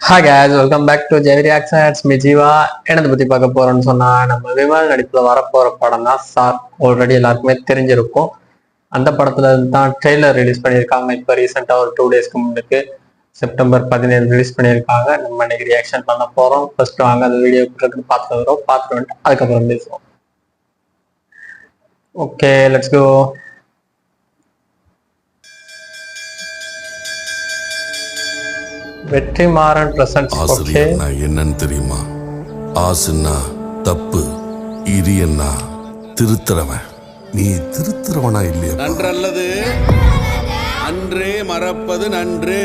Hi guys, welcome back to Jay Reaction. It's me Jiva. என்னது பத்தி பார்க்க போறோம்னு சொன்னா நம்ம விமல் நடிப்புல வரப்போற படம் தான் சார். ஆல்ரெடி எல்லாருக்குமே தெரிஞ்சிருக்கும். அந்த படத்துல தான் ட்ரெய்லர் ரிலீஸ் பண்ணியிருக்காங்க. இப்போ ரீசெண்டா ஒரு 2 டேஸ்க்கு முன்னுக்கு செப்டம்பர் 17 ரிலீஸ் பண்ணியிருக்காங்க. நம்ம இன்னைக்கு ரியாக்ஷன் பண்ண போறோம். ஃபர்ஸ்ட் வாங்க அந்த வீடியோ பார்த்துட்டு வரோம். பார்த்துட்டு வந்துட்டு அதுக்கப்புறம் பேசுவோம். Okay, let's go. Vetrimaaran presents. Okay, என்னன்னு தெரியுமா? ஆசுன்னா தப்பு, இரியன்னா திருத்துறவன். நீ திருத்துறவனா இல்லையா? நன்றல்லது அன்றே மறப்பது நன்று.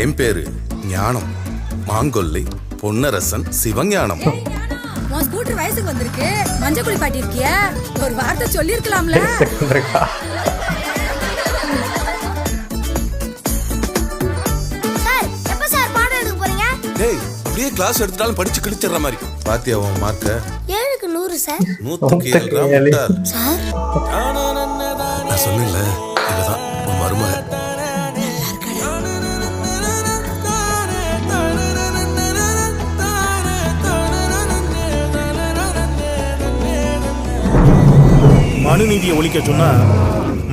என் பேரு ஞானம், மாங்கொல்லை பொன்னரசன் சிவஞானம். ஸ்கூட்டர் வயசுக்கு வந்திருக்கு, மஞ்சள் குடி பாட்டி இருக்கியா? ஒரு வார்த்தை சொல்லி இருக்கலாம்ல. அப்படியே கிளாஸ் எடுத்தாலும் படிச்சு கிழிச்சிடுற மாதிரி. பாத்தியா உன் மார்க்க? 7க்கு 100 சார். 100க்கு 7 சார். நான் சொன்னேன்ல, இதுதான் உன் மருமக. மனு நீதியை ஒழிக்க சொன்னா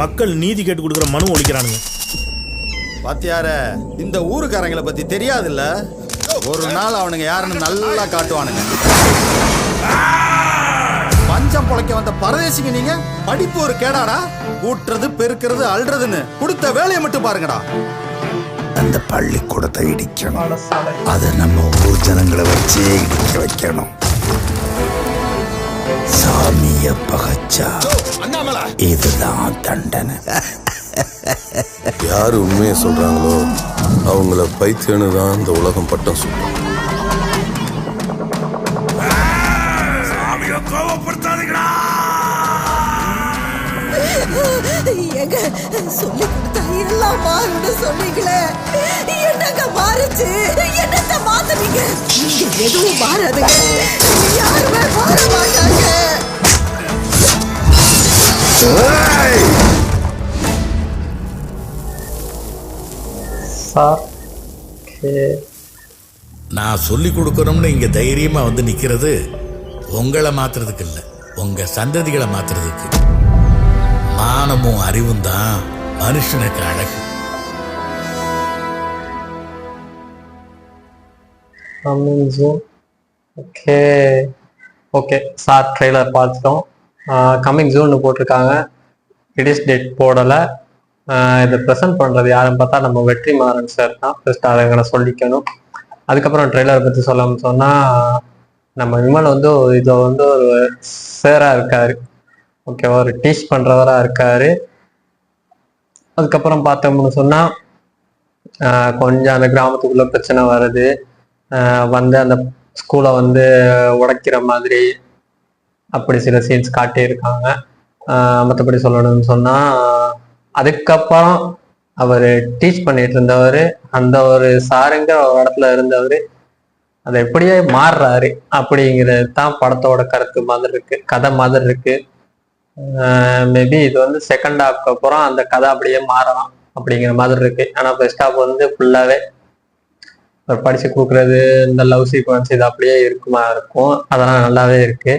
மக்கள் நீதி கேட்டு கொடுக்குற மனு ஒழிக்கிறானுங்க. பாத்தியார, இந்த ஊருக்காரங்களை பத்தி தெரியாதுல்ல. ஒரு நாள் அவனுங்க யாருன்னு நல்லா காட்டுவானுங்க. பஞ்சம் பொழைக்க வந்த பரதேசிங்க நீங்க. படிப்பு ஒரு கேடாடா. கூட்டுறது பெருக்கிறது அல்றதுன்னு கொடுத்த வேலையை மட்டும் பாருங்கடா. அந்த பள்ளிக்கூடத்தை இடிக்கணும். அதை நம்ம ஊர் ஜனங்களை வச்சே இடிக்க வைக்கணும். சாமிய பகச்சா இதுதான் தண்டனை. யாரு உண்மையை சொல்றாங்களோ அவங்கள பைத்தியன்னு தான் இந்த உலகம் பட்டம் சொல்லும். எங்க சொல்லி கொடுத்தா எல்லாம் மாறுன்னு சொன்னீங்களே, என்னங்க மாறுச்சு? என்னத்த மாத்துறீங்க? நீங்க எதுவும் மாறாதுங்க, யாருமே மாற மாட்டாங்க. நான் சொல்லி கொடுக்கணும்னு இங்க தைரியமா வந்து நிக்கிறது உங்களை மாத்துறதுக்கு இல்ல, உங்க சந்ததிகளை மாத்துறதுக்கு. மானமும் அறிவும் தான் மனுஷனுக்கு அழகு. ஓகே ஓகே சார், ட்ரெய்லர் பார்த்துட்டோம். கம்மிங் ஜூன் போட்டிருக்காங்க. ரிலீஸ் டேட் போடலை. இதை ப்ரெசென்ட் பண்ணுறது யாருன்னு பார்த்தா நம்ம வெற்றிமாறன் சார் தான். ஃபர்ஸ்ட் அதை சொல்லிக்கணும். அதுக்கப்புறம் ட்ரெய்லரை பற்றி சொல்லணும்னு சொன்னால் நம்ம விமல் வந்து இதில் வந்து ஒரு சேராக இருக்காரு. ஓகே, ஒரு டீச் பண்ணுறவராக இருக்காரு. அதுக்கப்புறம் பார்த்தோம்னு சொன்னால் கொஞ்சம் அந்த கிராமத்துக்குள்ளே பிரச்சனை வருது. வந்து அந்த ஸ்கூலை வந்து உடைக்கிற மாதிரி அப்படி சில சீன்ஸ் காட்டியிருக்காங்க. மற்றபடி சொல்லணும்னு சொன்னால் அதுக்கப்புறம் அவர் டீச் பண்ணிட்டு இருந்தவர், அந்த ஒரு சாருங்கிற ஒரு இடத்துல இருந்தவர் அதை எப்படியே மாறுறாரு அப்படிங்கிறது தான் படத்தோட கருத்து மாதிரி இருக்கு, கதை மாதிரி இருக்கு. மேபி இது வந்து செகண்ட் ஹாஃப்க்கு அப்புறம் அந்த கதை அப்படியே மாறலாம் அப்படிங்கிற மாதிரி இருக்கு. ஆனால் ஃபர்ஸ்ட் ஹாஃப் வந்து ஃபுல்லாகவே அவர் படிச்சு கொடுக்குறது, இந்த லவ் சீக்வன்ஸ் இது அப்படியே இருக்கும். அதெல்லாம் நல்லாவே இருக்கு.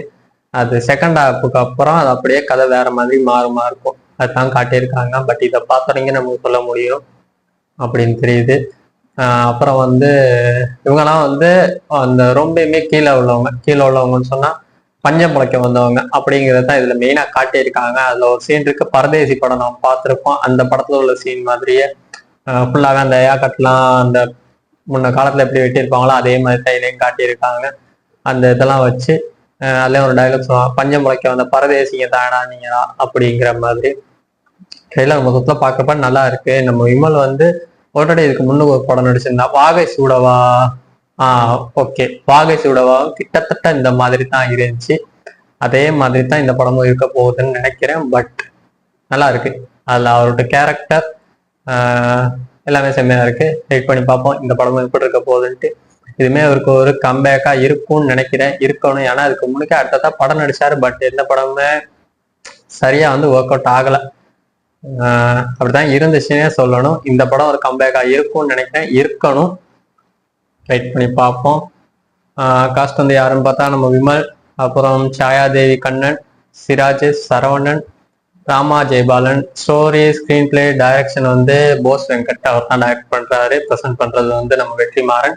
அது செகண்ட் ஹாஃபுக்கு அப்புறம் அது அப்படியே கதை வேற மாதிரி மாறுமா இருக்கும். அதுதான் காட்டியிருக்காங்க. பட் இதை பார்த்தோன்னே நமக்கு சொல்ல முடியும் அப்படின்னு தெரியுது. அப்புறம் வந்து இவங்கெல்லாம் வந்து அந்த ரொம்பவுமே கீழே உள்ளவங்கன்னு சொன்னா பஞ்சம் பிழைக்க வந்தவங்க அப்படிங்கிறத இதுல மெயினா காட்டியிருக்காங்க. அதுல ஒரு சீன் இருக்கு, பரதேசி படம் நம்ம பார்த்துருப்போம். அந்த படத்துல உள்ள சீன் மாதிரியே ஃபுல்லாக அந்த ஏக்கட்லாம் அந்த முன்ன காலத்துல எப்படி வெட்டியிருப்பாங்களோ அதே மாதிரி தைலையும் காட்டியிருக்காங்க. அந்த இதெல்லாம் வச்சு அதுலேயும் ஒரு டைலாக் சொல்லுவாங்க, பஞ்சம் முளைக்க வந்த பரதேசிங்க தானா நீங்களா அப்படிங்கிற மாதிரி. ட்ரெய்லர் மொத்தத்துல பார்க்கப்ப நல்லா இருக்கு. நம்ம விமல் வந்து ஆல்ரெடி இதுக்கு முன்னுக்கு ஒரு படம் நடிச்சிருந்தா, வாகை சூடவா. ஓகே, வாகை சூடவா கிட்டத்தட்ட இந்த மாதிரி தான் இருந்துச்சு. அதே மாதிரி தான் இந்த படமும் இருக்க போகுதுன்னு நினைக்கிறேன். பட் நல்லா இருக்கு. அதுல அவரோட கேரக்டர் எல்லாமே செம்மையா இருக்கு. வெயிட் பண்ணி பார்ப்போம் இந்த படமும் எப்படி இருக்க போகுதுன்ட்டு. இதுமே அவருக்கு ஒரு கம்பேக்கா இருக்கும்னு நினைக்கிறேன், இருக்கணும். ஏன்னா அதுக்கு முன்னுக்கு அடுத்ததான் படம் நடிச்சாரு. பட் எந்த படமுமே சரியா வந்து ஒர்க் அவுட் ஆகலை. அப்படிதான் இருந்துச்சுன்னே சொல்லணும். இந்த படம் ஒரு கம்பேக்கா இருக்கும்னு நினைக்கிறேன், இருக்கணும். வெயிட் பண்ணி பார்ப்போம். காஸ்ட் வந்து யாருன்னு பார்த்தா நம்ம விமல், அப்புறம் Sayadevi Kannan, Sirajesh, Saravanan, Rama Jayabalan. Story, screen play, direction வந்து போஸ் வெங்கட் அவர் தான் டைரக்ட் பண்றாரு. ப்ரெசென்ட் பண்றது வந்து நம்ம Vetrimaaran.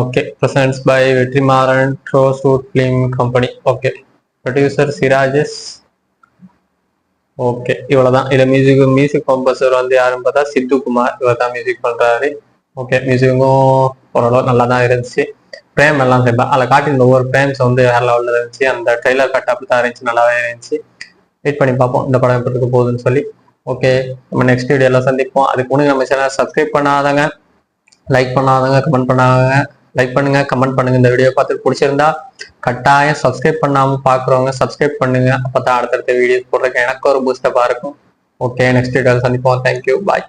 Okay, presents by Vetrimaaran ட்ரோ ஷூட் film company. Okay, producer Sirajesh. Okay, இவ்வளவுதான். இதுல மியூசிக் கம்போசர் வந்து யாருன்னு பார்த்தா சித்து குமார், இவர் தான் மியூசிக் பண்றாரு. ஓகே, மியூசிக்கும் ஓரளவு நல்லா தான் இருந்துச்சு. பிரேம் எல்லாம் சேர்ப்பா அதில் காட்டின ஒவ்வொரு பிரேம்ஸ் வந்து வேற லெவலில் இருந்துச்சு. அந்த ட்ரெய்லர் கட் அப்படி தான் இருந்துச்சு, நல்லாவே இருந்துச்சு. வெயிட் பண்ணி பார்ப்போம் இந்த படம் எப்படி இருக்க போகுதுன்னு சொல்லி. ஓகே, நம்ம நெக்ஸ்ட் வீடியோல சந்திப்போம். அதுக்கு முன்னாடி நம்ம சேனல் சப்ஸ்கிரைப் பண்ணாதங்க, லைக் பண்ணாதங்க, கமெண்ட் பண்ணாதங்க. லைக் பண்ணுங்க, கமெண்ட் பண்ணுங்க. இந்த வீடியோ பார்த்து பிடிச்சிருந்தா கட்டாயம் சப்ஸ்கிரைப் பண்ணாமல் பார்க்குறவங்க சப்ஸ்கிரைப் பண்ணுங்க. அப்போ தான் அடுத்தடுத்த வீடியோஸ் போடுறதுக்கு எனக்கு ஒரு பூஸ்டப்பாக இருக்கும். ஓகே, நெக்ஸ்ட் வீடியோவில் சந்திப்போம். தேங்க்யூ, பாய்.